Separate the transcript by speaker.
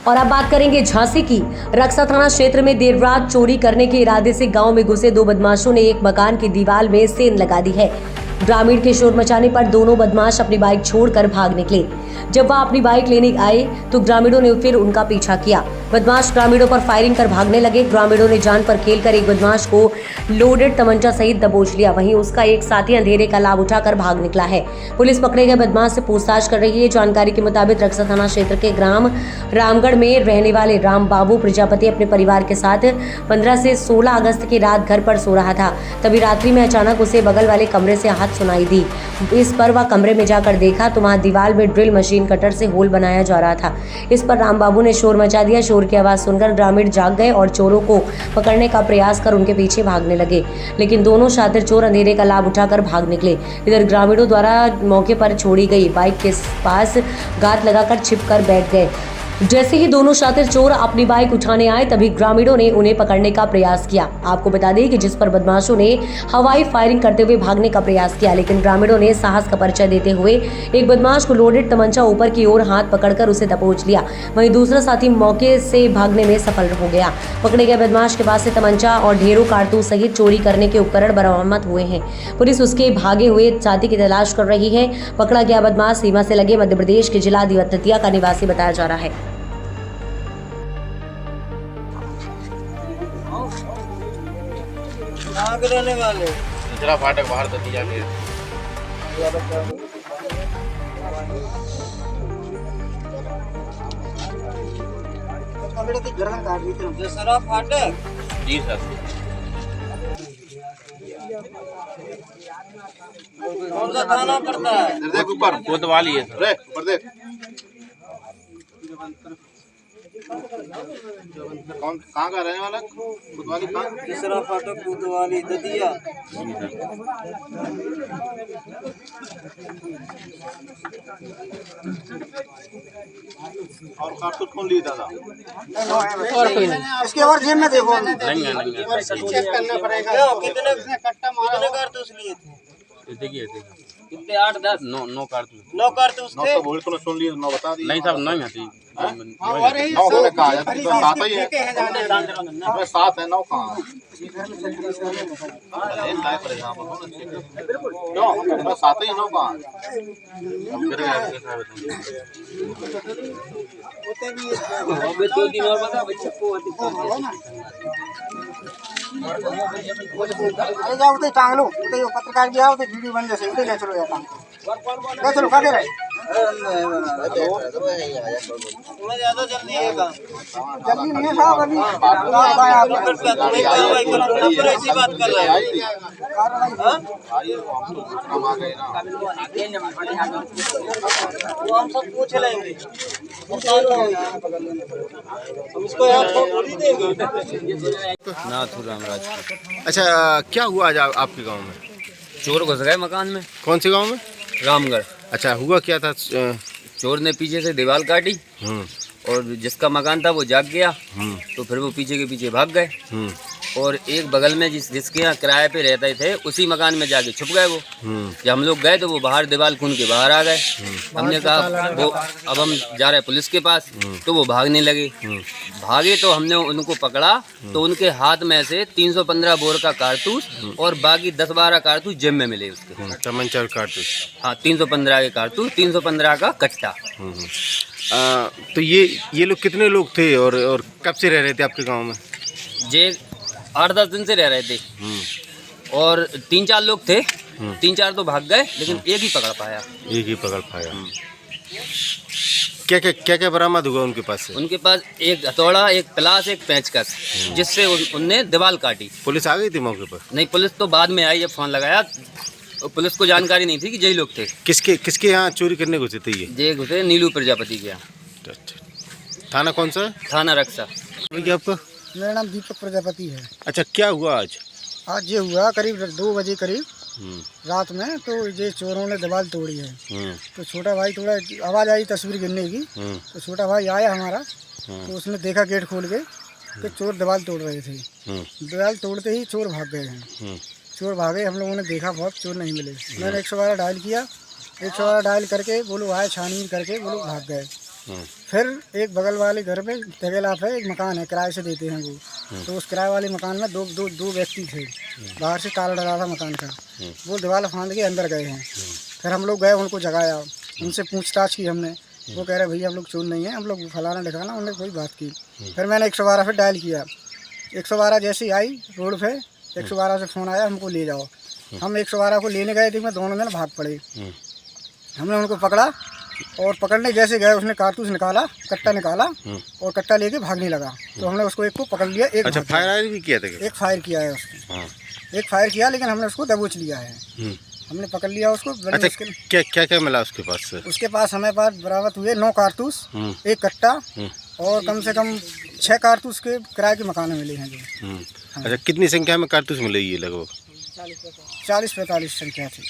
Speaker 1: और अब बात करेंगे झांसी की। रक्सा थाना क्षेत्र में देर रात चोरी करने के इरादे से गांव में घुसे दो बदमाशों ने एक मकान की दीवार में सेंध लगा दी है। ग्रामीण के शोर मचाने पर दोनों बदमाश अपनी बाइक छोड़कर भाग निकले। जब वह अपनी बाइक लेने आए तो ग्रामीणों ने फिर उनका पीछा किया। बदमाश ग्रामीणों पर फायरिंग कर भागने लगे। ग्रामीणों ने जान पर खेलकर एक बदमाश को लोडेड तमंचा सहित दबोच लिया। वहीं उसका एक साथी अंधेरे का लाभ उठाकर भाग निकला है। पुलिस पकड़े गए बदमाश से पूछताछ कर रही है। जानकारी के मुताबिक रक्सा थाना क्षेत्र के ग्राम रामगढ़ में रहने वाले राम बाबू प्रजापति अपने परिवार के साथ 15 से 16 अगस्त की रात घर पर सो रहा था। तभी रात्रि में अचानक उसे बगल वाले कमरे से आवाज सुनाई दी। इस पर वह कमरे में जाकर देखा तो वहां दीवार में ड्रिल मशीन कटर से होल बनाया जा रहा था। इस पर राम बाबू ने शोर मचा दिया। शोर की आवाज सुनकर ग्रामीण जाग गए और चोरों को पकड़ने का प्रयास कर उनके पीछे भागने लगे, लेकिन दोनों शातिर चोर अंधेरे का लाभ उठाकर भाग निकले। इधर ग्रामीणों द्वारा मौके पर छोड़ी गई बाइक के पास घात लगाकर छिपकर बैठ गए। जैसे ही दोनों शातिर चोर अपनी बाइक उठाने आए तभी ग्रामीणों ने उन्हें पकड़ने का प्रयास किया। आपको बता दें कि जिस पर बदमाशों ने हवाई फायरिंग करते हुए भागने का प्रयास किया, लेकिन ग्रामीणों ने साहस का परिचय देते हुए एक बदमाश को लोडेड तमंचा ऊपर की ओर हाथ पकड़कर उसे दबोच लिया। वहीं दूसरा साथी मौके से भागने में सफल हो गया। पकड़े गए बदमाश के पास से तमंचा और ढेरों कारतूस सहित चोरी करने के उपकरण बरामद हुए हैं। पुलिस उसके भागे हुए साथी की तलाश कर रही है। पकड़ा गया बदमाश सीमा से लगे मध्य प्रदेश के जिला दतिया का निवासी बताया जा रहा है।
Speaker 2: रहने वाले
Speaker 3: दूसरा फाटक बाहर दतिया के
Speaker 2: दूसरा फाटक।
Speaker 3: जी सर।
Speaker 2: कौन सा थाना पड़ता है?
Speaker 3: देख ऊपर कोतवाली है सर। ऊपर देख कौन कहाँ का रहने वाला? कोतवाली कहाँ?
Speaker 2: दूसरा फाटक कोतवाली दतिया।
Speaker 3: और कारतूस कौन लिए दादा?
Speaker 2: और कोई नहीं। इसके और जेब में देखो।
Speaker 3: नहीं
Speaker 2: चेक करना पड़ेगा। कितने कारतूस लिए थे?
Speaker 3: देखिए
Speaker 2: कितने? 8-10
Speaker 3: 9 कारतूस।
Speaker 2: 9 कारतूस थे।
Speaker 3: तो बोल तो सुन लिए 9 बता दिए। नहीं साहब नहीं आती।
Speaker 2: 9
Speaker 3: उन्होंने कहा है तो 7 ही है। 7 है 9 कहाँ? बिल्कुल 7 ही 9 कहाँ?
Speaker 2: दो दिन और बता बच्चे को
Speaker 4: जाओ उते टांग लो, उते पत्रकार भी आओ तो वीडियो बन जैसे उते ले चलो यार ले चलो काटे रहे
Speaker 2: तुम्हें ज्यादा जल्दी है काम।
Speaker 4: जल्दी नहीं है साहब अभी
Speaker 2: ऐसी बात कर रहे हैं। वो हम सब पूछ लेंगे। हम इसको यहाँ थोड़ी देंगे।
Speaker 5: नाथुराम राज।
Speaker 6: अच्छा, क्या हुआ आज आपके गांव में?
Speaker 5: चोर घुस गए मकान में।
Speaker 6: कौन से गांव में?
Speaker 5: रामगढ़।
Speaker 6: अच्छा, हुआ क्या था?
Speaker 5: चोर ने पीछे से दीवार काटी और जिसका मकान था वो जाग गया। तो फिर वो पीछे के पीछे भाग गए और एक बगल में जिसके यहाँ किराए पे रहते थे उसी मकान में जाके छुप गए वो। जब हम लोग गए तो वो बाहर दीवार खून के बाहर आ गए। हमने कहा वो अब हम जा रहे हैं पुलिस के पास, तो वो भागने लगे। भागे तो हमने उनको पकड़ा तो उनके हाथ में से 315 बोर का कारतूस और बाकी 10-12 कारतूस जेब में मिले उसके।
Speaker 6: तमंचा और कारतूस?
Speaker 5: हाँ, 315 के कारतूस, 315 का कट्टा।
Speaker 6: तो ये लोग कितने लोग थे और कब से रह रहे थे आपके गांव में?
Speaker 5: जे 8-10 दिन से रह रहे थे और 3-4 लोग थे। 3-4 तो भाग गए लेकिन एक ही पकड़ पाया।
Speaker 6: एक ही पकड़ पाया। क्या बरामद हुआ उनके पास से?
Speaker 5: उनके पास एक हथौड़ा, एक प्लास, एक पेंचकस, जिससे उनने दीवार काटी।
Speaker 6: पुलिस आ गई थी मौके पर?
Speaker 5: नहीं, पुलिस तो बाद में आई। जब फोन लगाया तो पुलिस को जानकारी नहीं थी कि यही लोग थे।
Speaker 6: किसके यहाँ चोरी करने घुसे थे ये
Speaker 5: घुसे नीलू प्रजापति के यहाँ।
Speaker 6: थाना कौन सा?
Speaker 5: थाना रक्सा।
Speaker 6: क्या आपका?
Speaker 4: मेरा नाम दीपक प्रजापति है।
Speaker 6: अच्छा, क्या हुआ आज?
Speaker 4: आज ये हुआ करीब 2 बजे करीब रात में, तो ये चोरों ने दीवार तोड़ी है। तो छोटा भाई थोड़ा आवाज़ आई तस्वीर गिरने की, तो छोटा भाई आया हमारा, तो उसने देखा गेट खोल के कि चोर दीवार तोड़ रहे थे। दीवार तोड़ते ही चोर भाग गए हैं। चोर भागे, हम लोगों ने देखा, बहुत चोर नहीं मिले। मैंने 112 डायल किया, 112 डायल करके वो लोग आए, छानबीन करके वो लोग भाग गए। फिर एक बगल वाले घर पे तगेला पे एक मकान है, किराए से देते हैं वो। तो उस किराए वाले मकान में दो व्यक्ति थे, बाहर से ताला डला था मकान का, वो दीवार फांद के अंदर गए हैं। फिर हम लोग गए, उनको जगाया, उनसे पूछताछ की हमने। वो कह रहे भैया हम लोग चोर नहीं हैं, हम लोग फलाना ढिकाना, उन्होंने कोई बात की। फिर मैंने 112 पे डायल किया, 112 जैसे ही आई रोड पे, 112 से फ़ोन आया हमको ले जाओ। हम 112 को लेने गए थे, मैं दोनों जन भाग पड़े। हमने उनको पकड़ा और पकड़ने जैसे गए, उसने कारतूस निकाला, कट्टा निकाला और कट्टा लेके भागने लगा। तो हमने उसको एक को पकड़ लिया। एक
Speaker 6: अच्छा, फायर भी किया था क्या?
Speaker 4: एक फायर किया है उसने, एक फायर किया, लेकिन हमने उसको दबोच लिया है। हमने पकड़ लिया उसको।
Speaker 6: अच्छा, क्या क्या मिला उसके पास से?
Speaker 4: उसके पास हमें पास बरामद हुए 9 कारतूस, एक कट्टा और कम से कम 6 कारतूस के किराए के मकान मिले हैं जो।
Speaker 6: अच्छा, कितनी संख्या में कारतूस मिले ये लगभग?
Speaker 4: 40-45 संख्या थी।